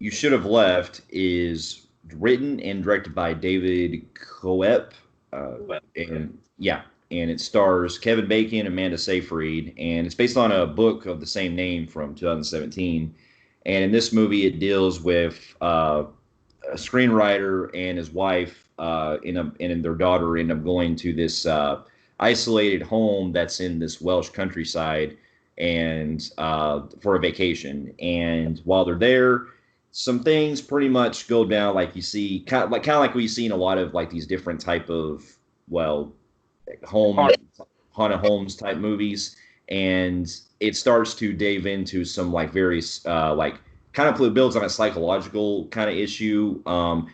You Should Have Left is written and directed by David Coep. And yeah, and it stars Kevin Bacon, Amanda Seyfried, and it's based on a book of the same name from 2017. And in this movie, it deals with a screenwriter and his wife and their daughter end up going to this isolated home that's in this Welsh countryside and for a vacation. And while they're there, some things pretty much go down like you see, kind of like we see in a lot of like these different type of well, home haunted homes type movies, and it starts to dave into some like various like kind of builds on a psychological kind of issue,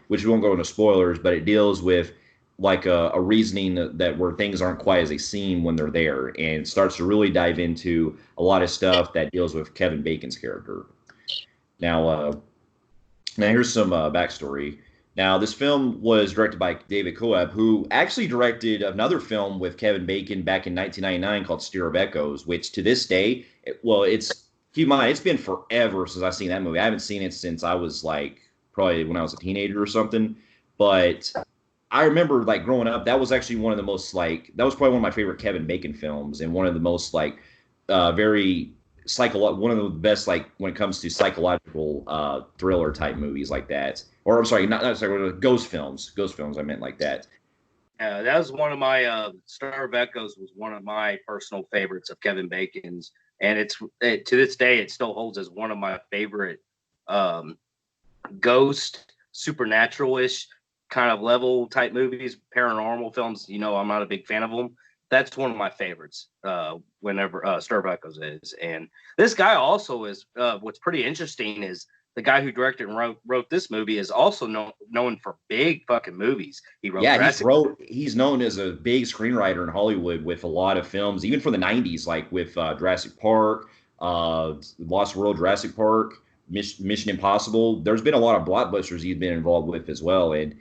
which we won't go into spoilers, but it deals with like a reasoning that where things aren't quite as they seem when they're there, and starts to really dive into a lot of stuff that deals with Kevin Bacon's character. Now, here's some backstory. Now, this film was directed by David Coeb, who actually directed another film with Kevin Bacon back in 1999 called Stir of Echoes, which to this day, keep in mind, it's been forever since I've seen that movie. I haven't seen it since I was like probably when I was a teenager or something. But I remember like growing up, that was actually one of the most like that was probably one of my favorite Kevin Bacon films and one of the most like very one of the best like when it comes to psychological thriller type movies like that. Or I'm sorry, not sorry, ghost films. Ghost films, I meant like that. Yeah, that was one of my Star of Echoes was one of my personal favorites of Kevin Bacon's, and to this day it still holds as one of my favorite ghost supernatural-ish kind of level type movies, paranormal films. You know, I'm not a big fan of them. That's one of my favorites. Whenever Star of Echoes is, and this guy also is. What's pretty interesting is the guy who directed and wrote this movie is also known for big fucking movies. He wrote. Yeah, he's known as a big screenwriter in Hollywood with a lot of films, even for the '90s, like with Jurassic Park, Lost World, Jurassic Park, Mission Impossible. There's been a lot of blockbusters he's been involved with as well, and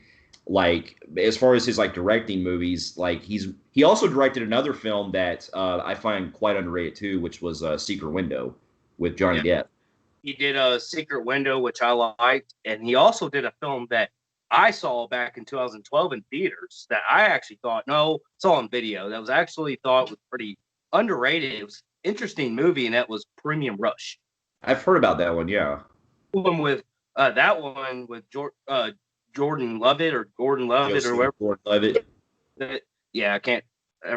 like as far as his like directing movies, like he also directed another film that I find quite underrated too, which was Secret Window with Johnny Depp. He did a Secret Window, which I liked, and he also did a film that I saw back in 2012 in theaters that I actually thought, saw on video, that was actually thought was pretty underrated. It was an interesting movie, and that was Premium Rush. I've heard about that one, yeah. That one with Jordan Lovett or Gordon Lovett or whatever. Gordon Levitt. Yeah, I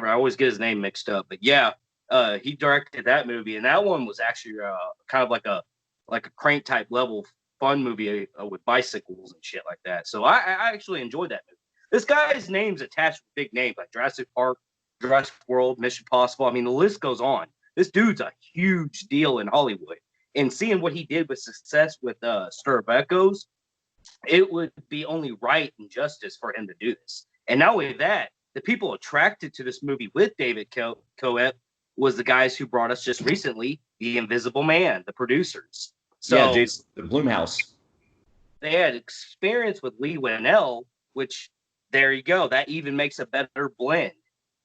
always get his name mixed up, but yeah, he directed that movie, and that one was actually kind of like a Crank type level fun movie with bicycles and shit like that. So I actually enjoyed that movie. This guy's name's attached with big names like Jurassic Park, Jurassic World, Mission Impossible. I mean, the list goes on. This dude's a huge deal in Hollywood. And seeing what he did with success with Stir of Echoes, it would be only right and justice for him to do this. And not only that, the people attracted to this movie with David Coep was the guys who brought us just recently The Invisible Man, the producers. So yeah, Jason Blumhouse. They had experience with Lee Winnell, which there you go. That even makes a better blend.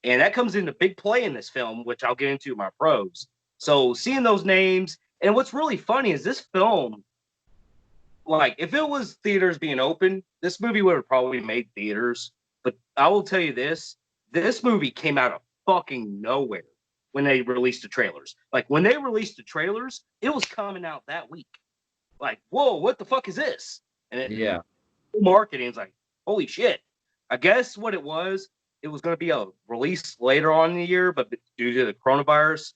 And that comes into big play in this film, which I'll get into in my pros. So seeing those names, and what's really funny is this film, like if it was theaters being open, this movie would have probably made theaters. But I will tell you this movie came out of fucking nowhere when they released the trailers. Like when they released the trailers, it was coming out that week. Like, whoa, what the fuck is this? And marketing's like, holy shit. I guess what it was going to be a release later on in the year, but due to the coronavirus,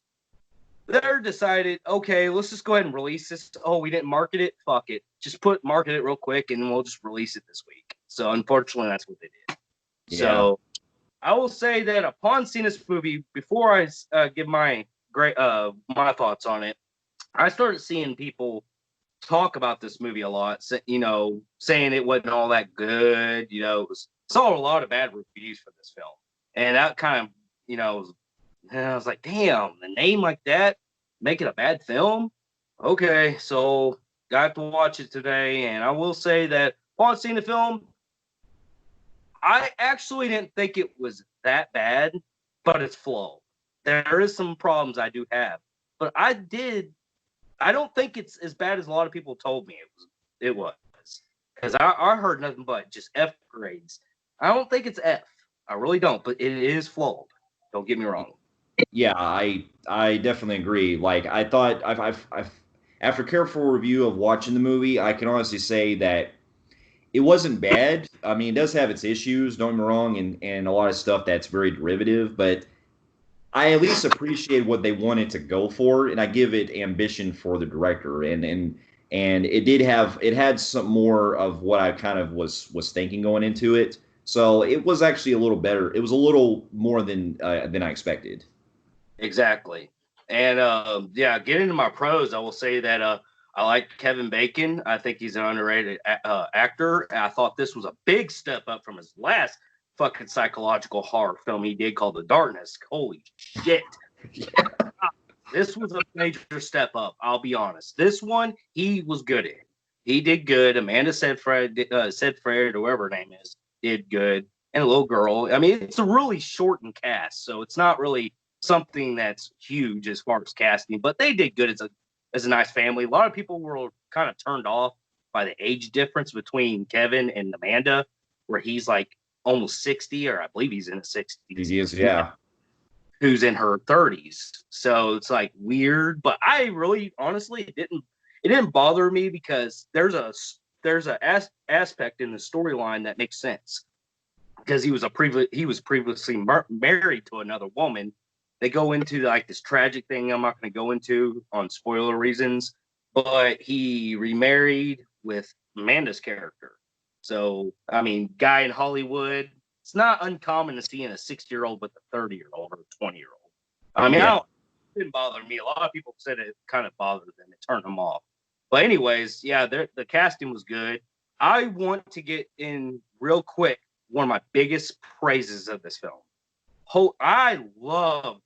they're decided, okay, let's just go ahead and release this. Oh, we didn't market it? Fuck it. Just market it real quick, and we'll just release it this week. So unfortunately, that's what they did. Yeah. So I will say that upon seeing this movie, before I give my thoughts on it, I started seeing people talk about this movie a lot, saying it wasn't all that good. Saw a lot of bad reviews for this film. And that kind of, I was like, damn, the name like that, make it a bad film? Okay, so got to watch it today. And I will say that upon seeing the film, I actually didn't think it was that bad, but it's flawed. There is some problems I do have. But I don't think it's as bad as a lot of people told me It was. Because I heard nothing but just F grades. I don't think it's F. I really don't, but it is flawed. Don't get me wrong. Yeah, I definitely agree. Like I thought, I've after careful review of watching the movie, I can honestly say that it wasn't bad. I mean, it does have its issues, don't get me wrong, and a lot of stuff that's very derivative, but I at least appreciate what they wanted to go for, and I give it ambition for the director, and it had some more of what I kind of was thinking going into it. So it was actually a little better. It was a little more than I expected. Exactly. And yeah, getting into my pros, I will say that I like Kevin Bacon. I think he's an underrated actor. I thought this was a big step up from his last fucking psychological horror film he did called The Darkness. Holy shit. This was a major step up. I'll be honest. This one, he was good in. He did good. Amanda Seyfried, whoever her name is, did good. And a little girl. I mean, it's a really shortened cast, so it's not really something that's huge as far as casting. But they did good as a nice family. A lot of people were kind of turned off by the age difference between Kevin and Amanda, where he's like almost 60, or I believe he's in the 60s. He is, yeah. Who's in her 30s. So it's like weird, but I really honestly it didn't bother me because there's a aspect in the storyline that makes sense because he was previously married to another woman. They go into like this tragic thing I'm not going to go into on spoiler reasons, but he remarried with Amanda's character. So I mean, guy in Hollywood, it's not uncommon to see in a 60-year-old with a 30-year-old or a 20-year-old. I mean, Yeah. it didn't bother me. A lot of people said it kind of bothered them. It turned them off. But anyways, yeah, the casting was good. I want to get in real quick one of my biggest praises of this film. I loved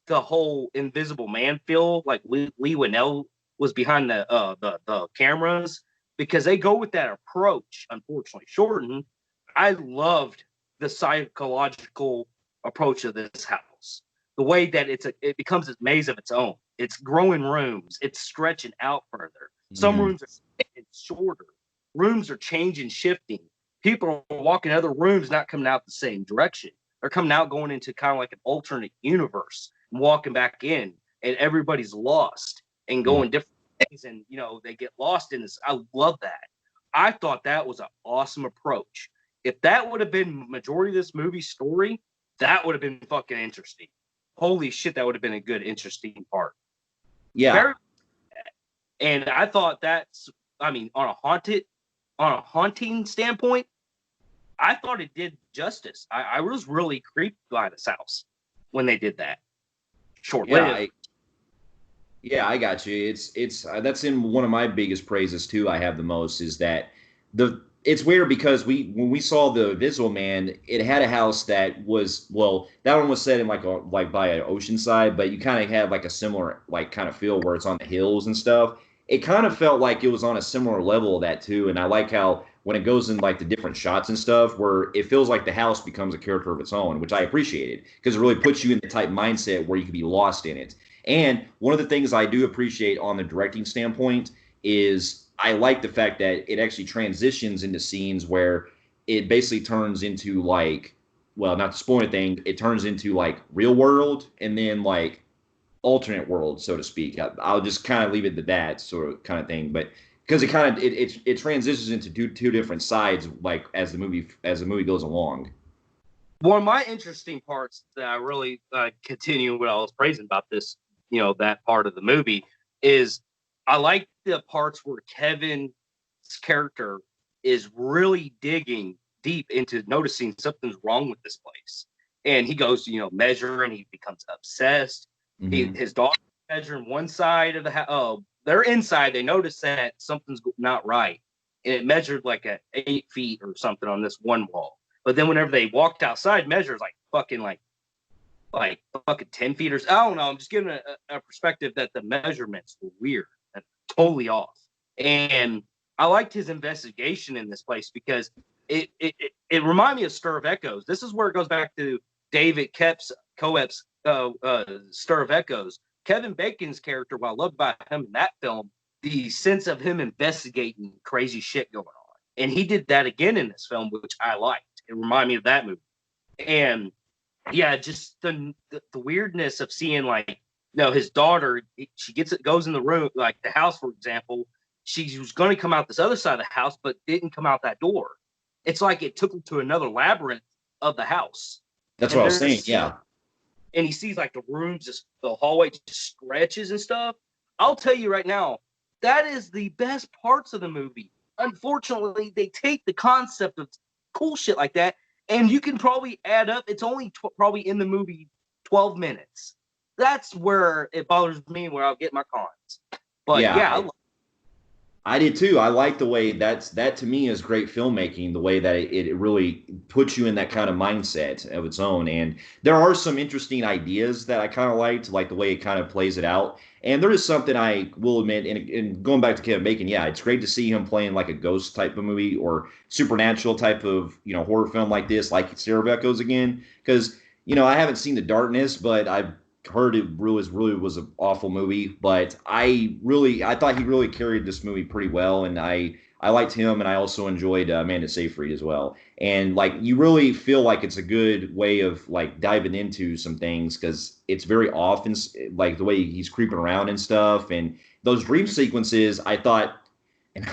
the whole Invisible Man feel, like Lee Winnell was behind the cameras because they go with that approach. Unfortunately, shortened. I loved the psychological approach of this house. The way that it becomes a maze of its own. It's growing rooms. It's stretching out further. Some Mhm. rooms are getting shorter. Rooms are changing, shifting. People are walking other rooms, not coming out the same direction. They're coming out going into kind of like an alternate universe and walking back in, and everybody's lost and Mhm. going different things, and they get lost in this. I love that. I thought that was an awesome approach. If that would have been majority of this movie's story, that would have been fucking interesting. Holy shit, that would have been a good, interesting part. Yeah. Very, and I thought I mean, on a haunting standpoint, I thought it did justice. I was really creeped by this house when they did that. Short Yeah, lived. I got you. It's that's in one of my biggest praises too. I have the most is that it's weird because when we saw the Visual Man, it had a house that was, well, that one was set in like by an ocean side, but you kind of had like a similar like kind of feel where it's on the hills and stuff. It kind of felt like it was on a similar level of that too, and I like how when it goes in like the different shots and stuff, where it feels like the house becomes a character of its own, which I appreciated because it really puts you in the type mindset where you can be lost in it. And one of the things I do appreciate on the directing standpoint is I like the fact that it actually transitions into scenes where it basically turns into like, well, not to spoil anything, it turns into like real world and then like alternate world, so to speak. I'll just kind of leave it to that sort of kind of thing, but because it kind of it transitions into two different sides, like as the movie goes along. One of my interesting parts that I really continue what I was praising about this, that part of the movie is I like the parts where Kevin's character is really digging deep into noticing something's wrong with this place. And he goes, measure, and he becomes obsessed. Hmm. His dog measuring one side of the house. Oh, they're inside. They notice that something's not right. And it measured like at 8 feet or something on this one wall. But then whenever they walked outside, measures like fucking 10 feet or so. I don't know. I'm just giving a perspective that the measurements were weird and totally off. And I liked his investigation in this place because it reminded me of Stir of Echoes. This is where it goes back to David Coep's Stir of Echoes. Kevin Bacon's character, what I loved about him in that film, the sense of him investigating crazy shit going on. And he did that again in this film, which I liked. It reminded me of that movie. And yeah, just the weirdness of seeing like, his daughter, she goes in the room, like the house, for example. She was going to come out this other side of the house, but didn't come out that door. It's like it took him to another labyrinth of the house. That's And what I was saying. Yeah. And he sees like the rooms, just the hallway just stretches and stuff. I'll tell you right now, that is the best parts of the movie. Unfortunately, they take the concept of cool shit like that, and you can probably add up. It's only probably in the movie 12 minutes. That's where it bothers me, where I'll get my cons. But yeah, I did too. I like the way that to me is great filmmaking, the way that it really puts you in that kind of mindset of its own. And there are some interesting ideas that I kind of liked, like the way it kind of plays it out. And there is something I will admit, and going back to Kevin Bacon, yeah, it's great to see him playing like a ghost type of movie or supernatural type of, horror film like this, like Sarah Echoes again. Because, I haven't seen The Darkness, but I've heard it really was an awful movie, but I thought he really carried this movie pretty well, and I liked him, and I also enjoyed Amanda Seyfried as well. And like you really feel like it's a good way of like diving into some things because it's very often like the way he's creeping around and stuff, and those dream sequences. I thought. And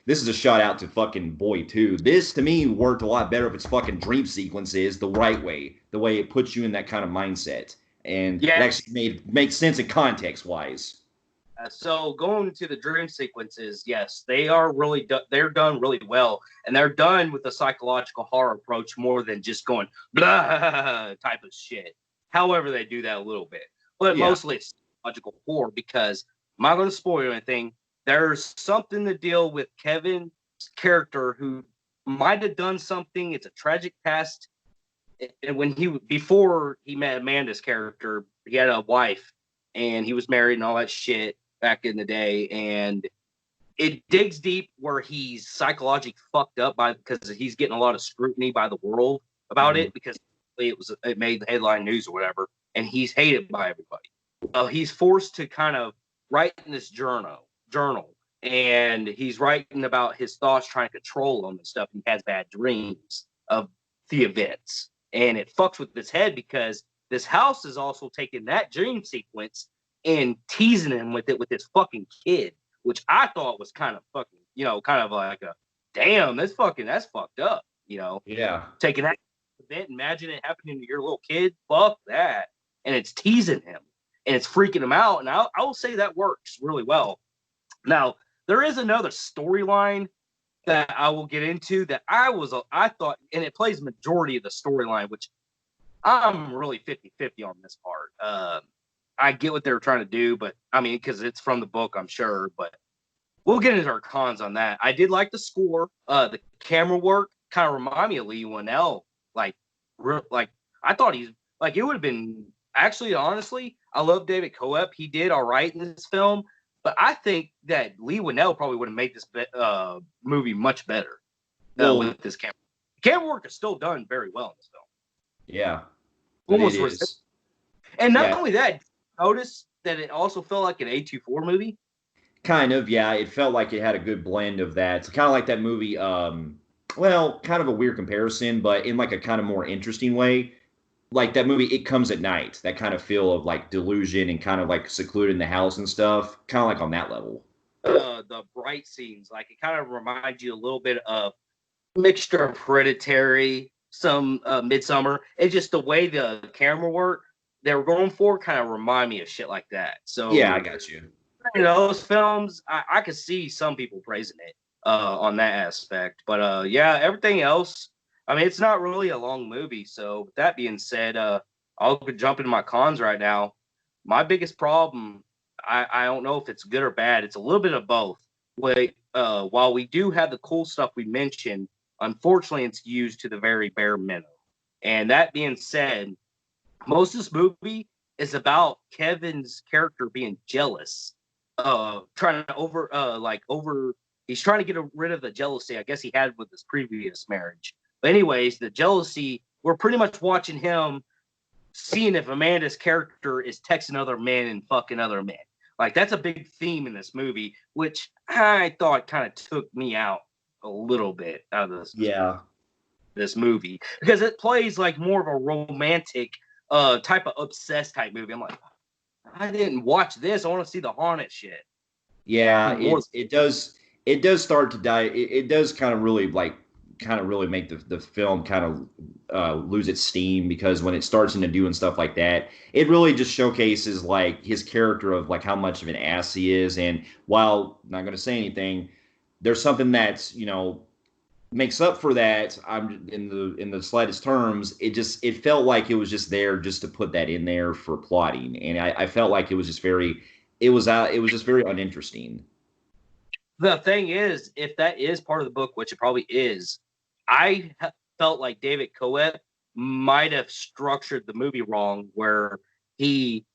this is a shout out to fucking Boy too. This to me worked a lot better if it's fucking dream sequences the right way, the way it puts you in that kind of mindset. And it actually makes sense in context wise. So going to the dream sequences, yes, they are really they're done really well, and they're done with a psychological horror approach more than just going blah type of shit. However, they do that a little bit, but mostly it's psychological horror because I'm not going to spoil anything. There's something to deal with Kevin's character who might have done something. It's a tragic past. And before he met Amanda's character, he had a wife and he was married and all that shit back in the day. And it digs deep where he's psychologically fucked up because he's getting a lot of scrutiny by the world about it because it made the headline news or whatever. And he's hated by everybody. He's forced to kind of write in this journal, and he's writing about his thoughts, trying to control them and stuff. He has bad dreams of the events. And it fucks with his head because this house is also taking that dream sequence and teasing him with it with his fucking kid, which I thought was kind of fucking, kind of like a damn, that's fucked up, Yeah. Taking that event, imagine it happening to your little kid, fuck that. And it's teasing him and it's freaking him out. And I will say that works really well. Now, there is another storyline that I will get into that I thought, and it plays majority of the storyline, which I'm really 50-50 on this part. I get what they were trying to do, but I mean, because it's from the book, I'm sure, but we'll get into our cons on that. I did like the score. The camera work kind of remind me of Lee Winnell. Like I thought it would have been, actually, honestly, I love David Coep. He did all right in this film. But I think that Lee Winnell probably would have made this movie much better with this camera. The camera work is still done very well in this film. Yeah. Almost it is. And not only that, notice that it also felt like an A24 movie? Kind of, yeah. It felt like it had a good blend of that. It's kind of like that movie, kind of a weird comparison, but in like a kind of more interesting way. Like that movie, It Comes at Night, that kind of feel of like delusion and kind of like secluded in the house and stuff, kind of like on that level. The bright scenes, like it kind of reminds you a little bit of mixture of Hereditary, some Midsummer. It's just the way the camera work they were going for kind of remind me of shit like that. So yeah, I got you. Those films, I could see some people praising it on that aspect, but everything else. I mean, it's not really a long movie. So with that being said, I'll jump into my cons right now. My biggest problem, I don't know if it's good or bad. It's a little bit of both. While we do have the cool stuff we mentioned, unfortunately, it's used to the very bare minimum. And that being said, most of this movie is about Kevin's character being jealous, trying to he's trying to get rid of the jealousy I guess he had with his previous marriage. But anyways, the jealousy, we're pretty much watching him seeing if Amanda's character is texting other men and fucking other men. Like, that's a big theme in this movie, which I thought kind of took me out a little bit out of this movie, because it plays like more of a romantic type of obsessed type movie. I'm like, I didn't watch this. I want to see the haunted shit. Yeah, More. it does start to die. It does kind of really make the film kind of lose its steam, because when it starts into doing stuff like that, it really just showcases like his character of like how much of an ass he is. And while I'm not going to say anything, there's something that's, makes up for that. I'm in the slightest terms. It felt like it was just there just to put that in there for plotting, and I felt like it was just very it was just very uninteresting. The thing is, if that is part of the book, which it probably is, I felt like David Coet might have structured the movie wrong, where he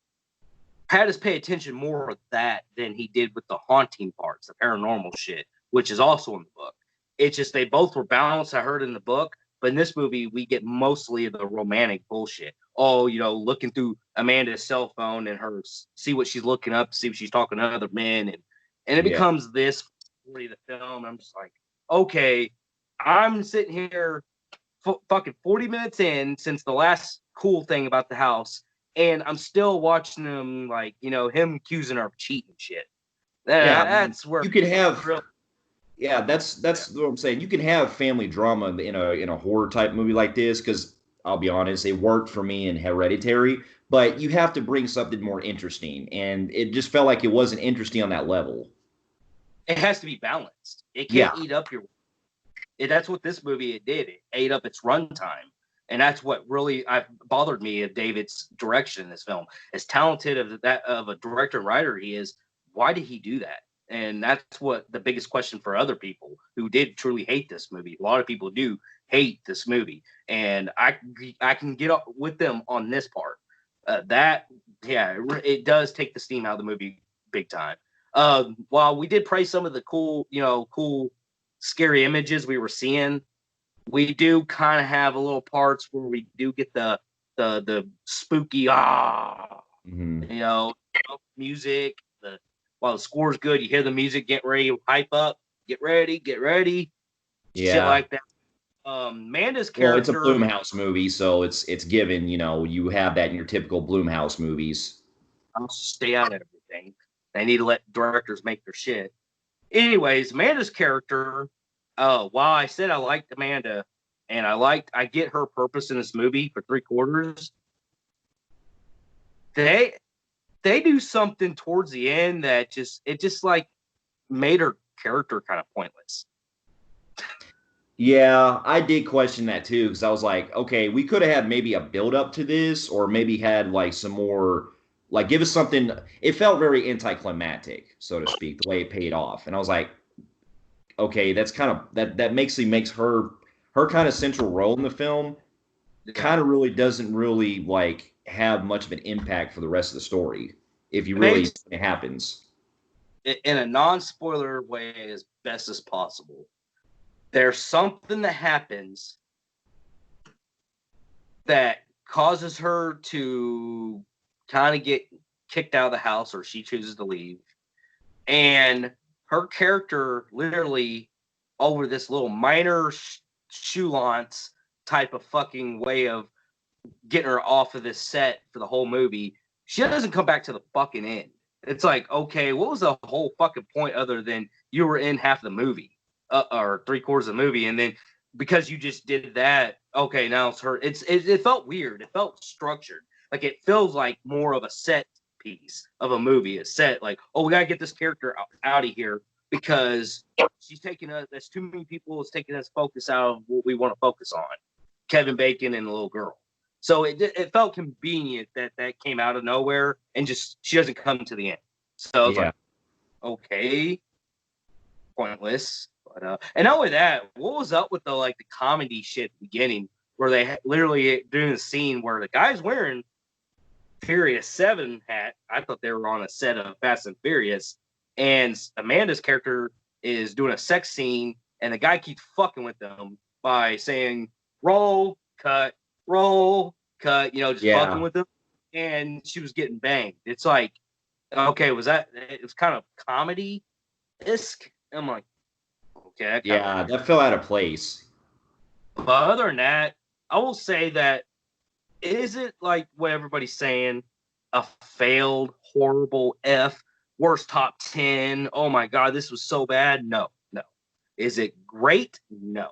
had us pay attention more of that than he did with the haunting parts, the paranormal shit, which is also in the book. It's just they both were balanced, I heard in the book, but in this movie, we get mostly of the romantic bullshit. Oh, looking through Amanda's cell phone and her see what she's looking up, see what she's talking to other men, and it Yeah. becomes this the film. I'm just like, okay, I'm sitting here fucking 40 minutes in since the last cool thing about the house, and I'm still watching him, like, him accusing her of cheating and shit. Yeah, I mean, That's where you could have. really, Yeah, that's what I'm saying. You can have family drama in a horror type movie like this, because I'll be honest, it worked for me in Hereditary. But you have to bring something more interesting, and it just felt like it wasn't interesting on that level. it has to be balanced. It Yeah, can't eat up your. That's what this movie it did. It ate up its runtime, and that's what really bothered me of David's direction in this film. As talented of a director and writer he is, why did he do that? And that's what the biggest question for other people who did truly hate this movie. A lot of people do hate this movie, and I can get up with them on this part. That yeah, it does take the steam out of the movie big time. While we did praise some of the cool scary images we were seeing, we do kind of have a little parts where we do get the spooky hmm you know music. While the score's good, you hear the music, get ready, hype up, get ready, shit yeah. like that. Manda's Well, it's a character, Bloomhouse movie, so it's given. You have that in your typical Bloomhouse movies. I'll stay out of everything. They need to let directors make their shit. Anyways, Amanda's character, while I said I liked Amanda and I get her purpose in this movie for 3/4, they do something towards the end that just like made her character kind of pointless. Yeah, I did question that too, because I was like, okay, we could have had maybe a build up to this, or maybe had like some more, like give us something. It felt very anticlimactic, so to speak, the way it paid off, and I was like, okay, that's kind of that makes her kind of central role in the film Yeah. kind of really doesn't really like have much of an impact for the rest of the story if you It really makes it happens. it in a non-spoiler way as best as possible. There's something that happens that causes her to kind of get kicked out of the house, or she chooses to leave. And her character literally, over this little minor shoelance type of fucking way of getting her off of this set for the whole movie, she doesn't come back to the fucking end. It's like, okay, what was the whole fucking point other than you were in half the movie, or 3/4 of the movie, and then because you just did that, okay, now it's her. It felt weird. It felt structured. Like, it feels like more of a set piece of a movie. A set, like, oh, we gotta get this character out of here because she's taking us. There's too many people. It's taking us focus out of what we want to focus on. Kevin Bacon and the little girl. So it felt convenient that came out of nowhere and just she doesn't come to the end. So it's Yeah. like, okay, pointless. But and not only that, what was up with the comedy shit at the beginning where they literally doing the scene where the guy's wearing Furious 7 hat. I thought they were on a set of Fast and Furious, and Amanda's character is doing a sex scene, and the guy keeps fucking with them by saying roll, cut, roll, cut, just fucking Yeah. with them. And she was getting banged. It's like, Okay, was that? It was kind of comedy-esque. I'm like, okay, that kind of Yeah, that fell out of place. But other than that, I will say that is it like what everybody's saying, a failed, horrible worst top 10? Oh my God, this was so bad. No, no. Is it great? No.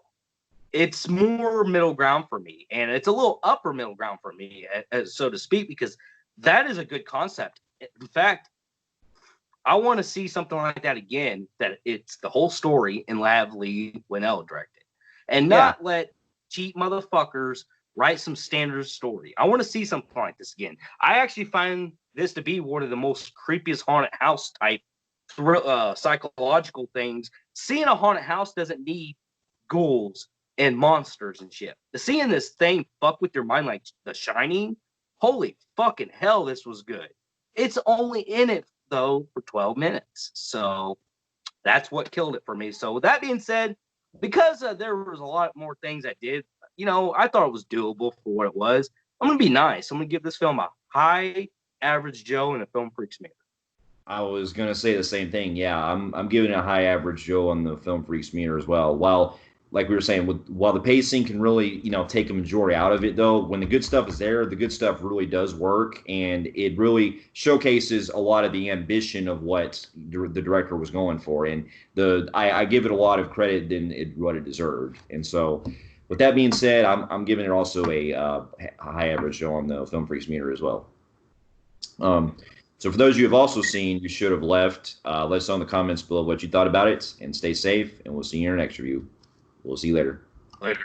It's more middle ground for me, and it's a little upper middle ground for me, so to speak, because that is a good concept. In fact, I want to see something like that again. That it's the whole story and have Lee Winnell direct it, and Yeah, not let cheap motherfuckers write some standard story. I want to see something like this again. I actually find this to be one of the most creepiest haunted house type psychological things. Seeing a haunted house doesn't need ghouls and monsters and shit. Seeing this thing fuck with your mind like The Shining, holy fucking hell, this was good. It's only in it though for 12 minutes, so that's what killed it for me. So with that being said, because there was a lot more things I did, I thought it was doable for what it was. I'm gonna be nice. I'm gonna give this film a high average Joe and a Film Freaks meter. I was gonna say the same thing. Yeah, I'm giving it a high average Joe on the Film Freaks meter as well. While, like we were saying, while the pacing can really take a majority out of it, though, when the good stuff is there, the good stuff really does work, and it really showcases a lot of the ambition of what the director was going for. And I give it a lot of credit than what it deserved. And so, with that being said, I'm giving it also a high average Joe on the Film Freaks meter as well. Um, so for those you have also seen, you should have left. Let us know in the comments below what you thought about it, and stay safe. And we'll see you in our next review. We'll see you later. Later.